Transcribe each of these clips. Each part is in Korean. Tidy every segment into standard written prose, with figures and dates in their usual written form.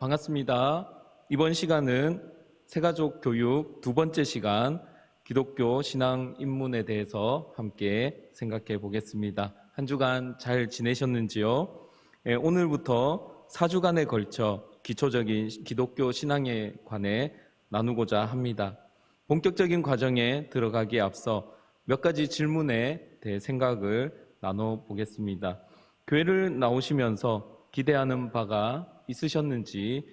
반갑습니다. 이번 시간은 새가족 교육 두 번째 시간 기독교 신앙 입문에 대해서 함께 생각해 보겠습니다. 한 주간 잘 지내셨는지요? 오늘부터 4주간에 걸쳐 기초적인 기독교 신앙에 관해 나누고자 합니다. 본격적인 과정에 들어가기에 앞서 몇 가지 질문에 대해 생각을 나눠보겠습니다. 교회를 나오시면서 기대하는 바가 있으셨는지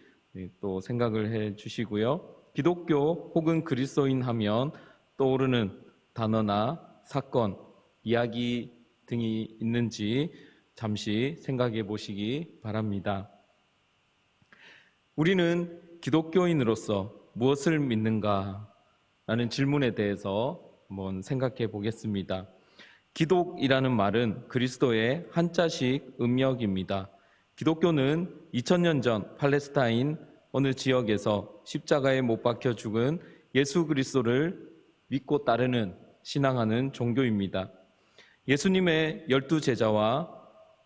또 생각을 해 주시고요. 기독교 혹은 그리스도인 하면 떠오르는 단어나 사건, 이야기 등이 있는지 잠시 생각해 보시기 바랍니다. 우리는 기독교인으로서 무엇을 믿는가? 라는 질문에 대해서 한번 생각해 보겠습니다. 기독이라는 말은 그리스도의 한자식 음역입니다. 기독교는 2000년 전 팔레스타인 어느 지역에서 십자가에 못 박혀 죽은 예수 그리스도를 믿고 따르는 신앙하는 종교입니다. 예수님의 12제자와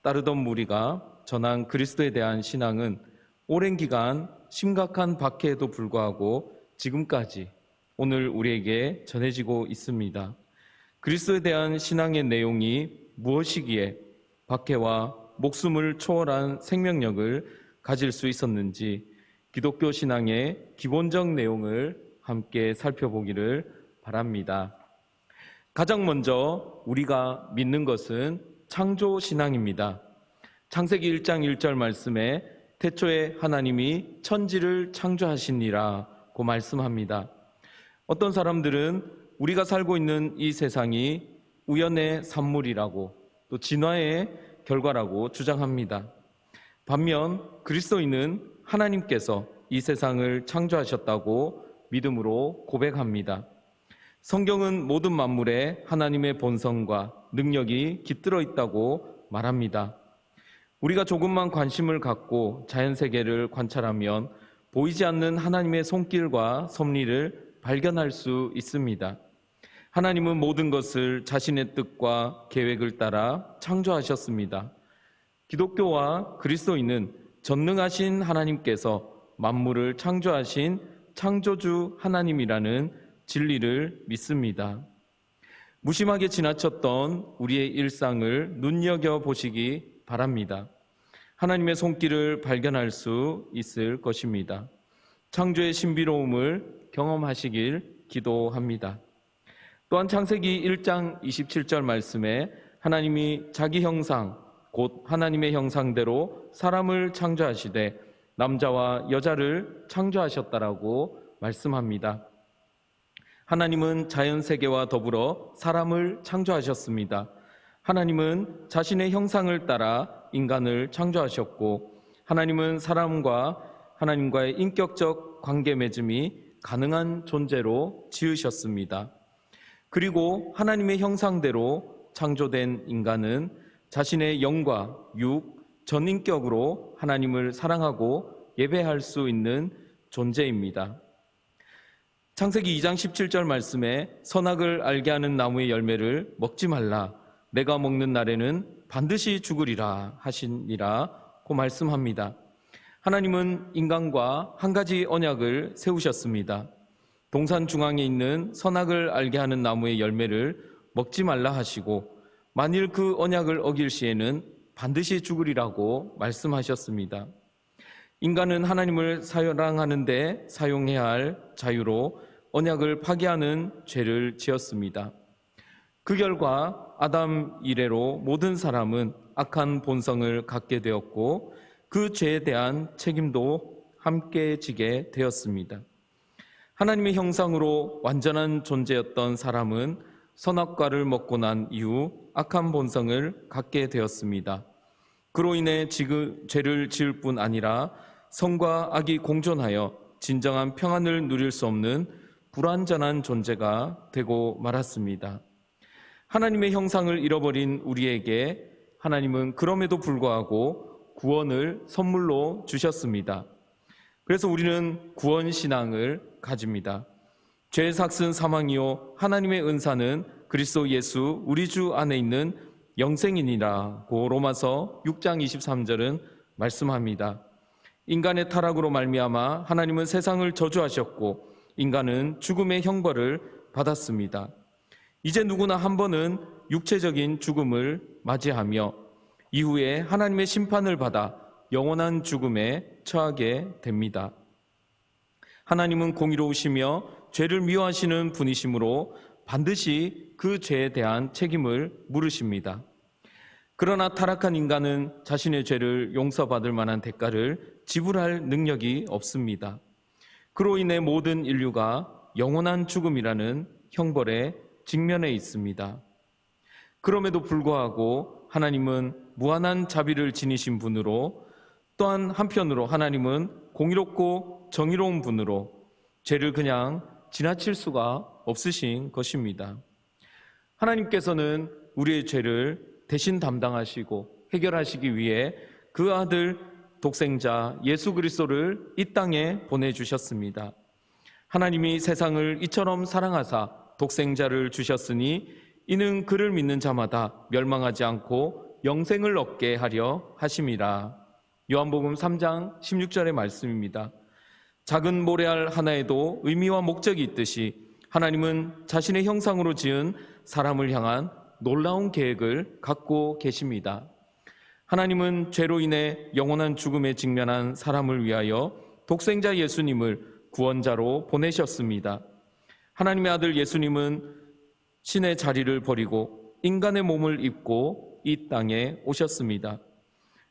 따르던 무리가 전한 그리스도에 대한 신앙은 오랜 기간 심각한 박해에도 불구하고 지금까지 오늘 우리에게 전해지고 있습니다. 그리스도에 대한 신앙의 내용이 무엇이기에 박해와 목숨을 초월한 생명력을 가질 수 있었는지 기독교 신앙의 기본적 내용을 함께 살펴보기를 바랍니다. 가장 먼저 우리가 믿는 것은 창조 신앙입니다. 창세기 1장 1절 말씀에 태초에 하나님이 천지를 창조하시니라고 말씀합니다. 어떤 사람들은 우리가 살고 있는 이 세상이 우연의 산물이라고 또 진화의 결과라고 주장합니다. 반면 그리스도인은 하나님께서 이 세상을 창조하셨다고 믿음으로 고백합니다. 성경은 모든 만물에 하나님의 본성과 능력이 깃들어 있다고 말합니다. 우리가 조금만 관심을 갖고 자연세계를 관찰하면 보이지 않는 하나님의 손길과 섭리를 발견할 수 있습니다. 하나님은 모든 것을 자신의 뜻과 계획을 따라 창조하셨습니다. 기독교와 그리스도인은 전능하신 하나님께서 만물을 창조하신 창조주 하나님이라는 진리를 믿습니다. 무심하게 지나쳤던 우리의 일상을 눈여겨보시기 바랍니다. 하나님의 손길을 발견할 수 있을 것입니다. 창조의 신비로움을 경험하시길 기도합니다. 또한 창세기 1장 27절 말씀에 하나님이 자기 형상, 곧 하나님의 형상대로 사람을 창조하시되 남자와 여자를 창조하셨다라고 말씀합니다. 하나님은 자연세계와 더불어 사람을 창조하셨습니다. 하나님은 자신의 형상을 따라 인간을 창조하셨고 하나님은 사람과 하나님과의 인격적 관계 맺음이 가능한 존재로 지으셨습니다. 그리고 하나님의 형상대로 창조된 인간은 자신의 영과 육, 전인격으로 하나님을 사랑하고 예배할 수 있는 존재입니다. 창세기 2장 17절 말씀에 선악을 알게 하는 나무의 열매를 먹지 말라. 내가 먹는 날에는 반드시 죽으리라 하시니라고 말씀합니다. 하나님은 인간과 한 가지 언약을 세우셨습니다. 동산 중앙에 있는 선악을 알게 하는 나무의 열매를 먹지 말라 하시고 만일 그 언약을 어길 시에는 반드시 죽으리라고 말씀하셨습니다. 인간은 하나님을 사랑하는 데 사용해야 할 자유로 언약을 파기하는 죄를 지었습니다. 그 결과 아담 이래로 모든 사람은 악한 본성을 갖게 되었고 그 죄에 대한 책임도 함께 지게 되었습니다. 하나님의 형상으로 완전한 존재였던 사람은 선악과를 먹고 난 이후 악한 본성을 갖게 되었습니다. 그로 인해 죄를 지을 뿐 아니라 선과 악이 공존하여 진정한 평안을 누릴 수 없는 불완전한 존재가 되고 말았습니다. 하나님의 형상을 잃어버린 우리에게 하나님은 그럼에도 불구하고 구원을 선물로 주셨습니다. 그래서 우리는 구원신앙을 가집니다. 죄의 삭은 사망이요 하나님의 은사는 그리스도 예수 우리 주 안에 있는 영생이니라고 로마서 6장 23절은 말씀합니다. 인간의 타락으로 말미암아 하나님은 세상을 저주하셨고 인간은 죽음의 형벌을 받았습니다. 이제 누구나 한 번은 육체적인 죽음을 맞이하며 이후에 하나님의 심판을 받아 영원한 죽음에 처하게 됩니다. 하나님은 공의로우시며 죄를 미워하시는 분이시므로 반드시 그 죄에 대한 책임을 물으십니다. 그러나 타락한 인간은 자신의 죄를 용서받을 만한 대가를 지불할 능력이 없습니다. 그로 인해 모든 인류가 영원한 죽음이라는 형벌에 직면해 있습니다. 그럼에도 불구하고 하나님은 무한한 자비를 지니신 분으로, 또한 한편으로 하나님은 공의롭고 정의로운 분으로 죄를 그냥 지나칠 수가 없으신 것입니다. 하나님께서는 우리의 죄를 대신 담당하시고 해결하시기 위해 그 아들 독생자 예수 그리스도를 이 땅에 보내주셨습니다. 하나님이 세상을 이처럼 사랑하사 독생자를 주셨으니 이는 그를 믿는 자마다 멸망하지 않고 영생을 얻게 하려 하심이라. 요한복음 3장 16절의 말씀입니다. 작은 모래알 하나에도 의미와 목적이 있듯이 하나님은 자신의 형상으로 지은 사람을 향한 놀라운 계획을 갖고 계십니다. 하나님은 죄로 인해 영원한 죽음에 직면한 사람을 위하여 독생자 예수님을 구원자로 보내셨습니다. 하나님의 아들 예수님은 신의 자리를 버리고 인간의 몸을 입고 이 땅에 오셨습니다.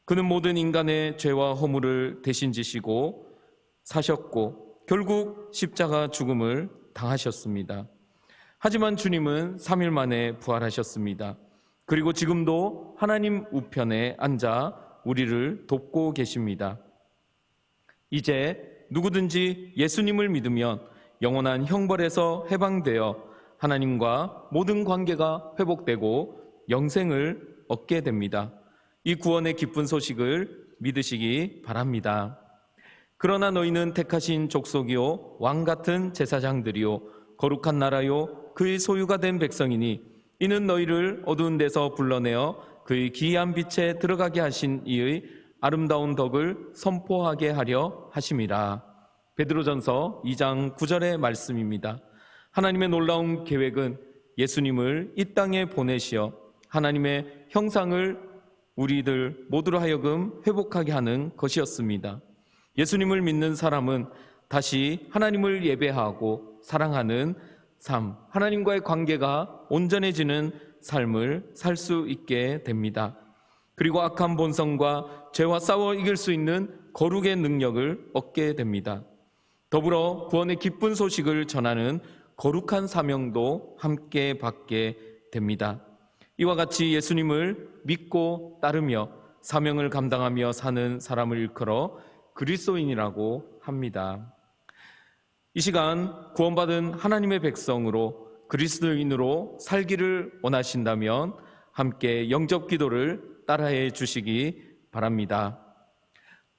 그는 모든 인간의 죄와 허물을 대신 지시고 사셨고 결국 십자가 죽음을 당하셨습니다. 하지만 주님은 3일 만에 부활하셨습니다. 그리고 지금도 하나님 우편에 앉아 우리를 돕고 계십니다. 이제 누구든지 예수님을 믿으면 영원한 형벌에서 해방되어 하나님과 모든 관계가 회복되고 영생을 얻게 됩니다. 이 구원의 기쁜 소식을 믿으시기 바랍니다. 그러나 너희는 택하신 족속이요 왕 같은 제사장들이요 거룩한 나라요 그의 소유가 된 백성이니 이는 너희를 어두운 데서 불러내어 그의 기이한 빛에 들어가게 하신 이의 아름다운 덕을 선포하게 하려 하심이라. 베드로전서 2장 9절의 말씀입니다. 하나님의 놀라운 계획은 예수님을 이 땅에 보내시어 하나님의 형상을 우리들 모두로 하여금 회복하게 하는 것이었습니다. 예수님을 믿는 사람은 다시 하나님을 예배하고 사랑하는 삶, 하나님과의 관계가 온전해지는 삶을 살 수 있게 됩니다. 그리고 악한 본성과 죄와 싸워 이길 수 있는 거룩의 능력을 얻게 됩니다. 더불어 구원의 기쁜 소식을 전하는 거룩한 사명도 함께 받게 됩니다. 이와 같이 예수님을 믿고 따르며 사명을 감당하며 사는 사람을 일컬어 그리스도인이라고 합니다. 이 시간 구원받은 하나님의 백성으로 그리스도인으로 살기를 원하신다면 함께 영접 기도를 따라해 주시기 바랍니다.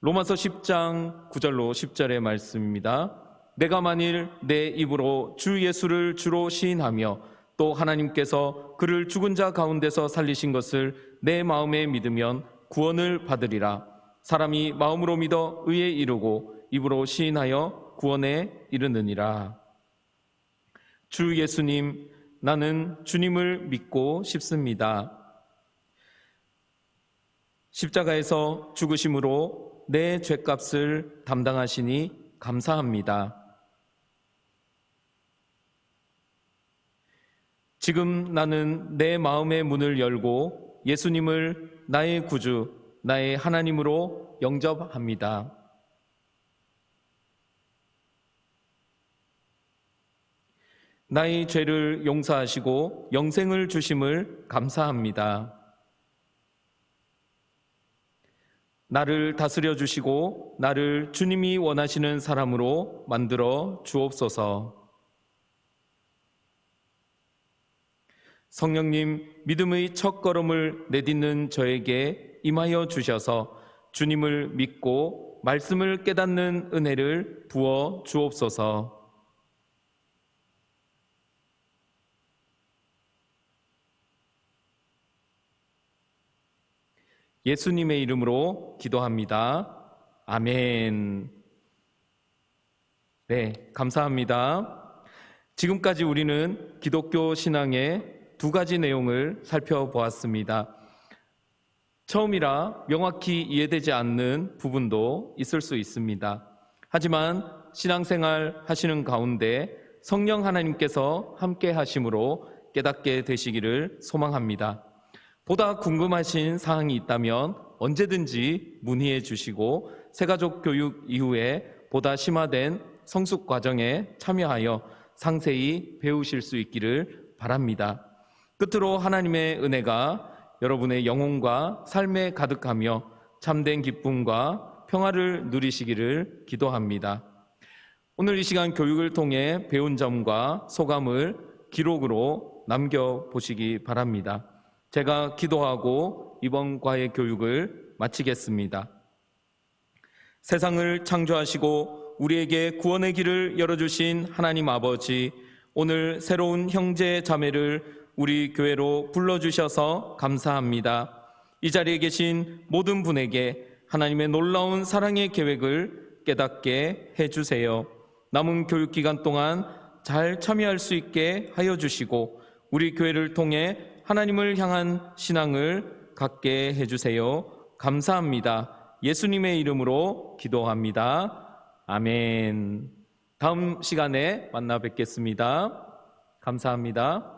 로마서 10장 9절로 10절의 말씀입니다. 내가 만일 내 입으로 주 예수를 주로 시인하며 또 하나님께서 그를 죽은 자 가운데서 살리신 것을 내 마음에 믿으면 구원을 받으리라. 사람이 마음으로 믿어 의에 이르고 입으로 시인하여 구원에 이르느니라. 주 예수님, 나는 주님을 믿고 싶습니다. 십자가에서 죽으심으로 내 죄값을 담당하시니 감사합니다. 지금 나는 내 마음의 문을 열고 예수님을 나의 구주, 나의 하나님으로 영접합니다. 나의 죄를 용서하시고 영생을 주심을 감사합니다. 나를 다스려 주시고 나를 주님이 원하시는 사람으로 만들어 주옵소서. 성령님, 믿음의 첫걸음을 내딛는 저에게 임하여 주셔서 주님을 믿고 말씀을 깨닫는 은혜를 부어 주옵소서. 예수님의 이름으로 기도합니다. 아멘. 네, 감사합니다. 지금까지 우리는 기독교 신앙의 두 가지 내용을 살펴보았습니다. 처음이라 명확히 이해되지 않는 부분도 있을 수 있습니다. 하지만 신앙생활 하시는 가운데 성령 하나님께서 함께 하심으로 깨닫게 되시기를 소망합니다. 보다 궁금하신 사항이 있다면 언제든지 문의해 주시고 새가족 교육 이후에 보다 심화된 성숙 과정에 참여하여 상세히 배우실 수 있기를 바랍니다. 끝으로 하나님의 은혜가 여러분의 영혼과 삶에 가득하며 참된 기쁨과 평화를 누리시기를 기도합니다. 오늘 이 시간 교육을 통해 배운 점과 소감을 기록으로 남겨보시기 바랍니다. 제가 기도하고 이번 과의 교육을 마치겠습니다. 세상을 창조하시고 우리에게 구원의 길을 열어주신 하나님 아버지, 오늘 새로운 형제 자매를 우리 교회로 불러주셔서 감사합니다. 이 자리에 계신 모든 분에게 하나님의 놀라운 사랑의 계획을 깨닫게 해주세요. 남은 교육기간 동안 잘 참여할 수 있게 하여 주시고 우리 교회를 통해 하나님을 향한 신앙을 갖게 해주세요. 감사합니다. 예수님의 이름으로 기도합니다. 아멘. 다음 시간에 만나 뵙겠습니다. 감사합니다.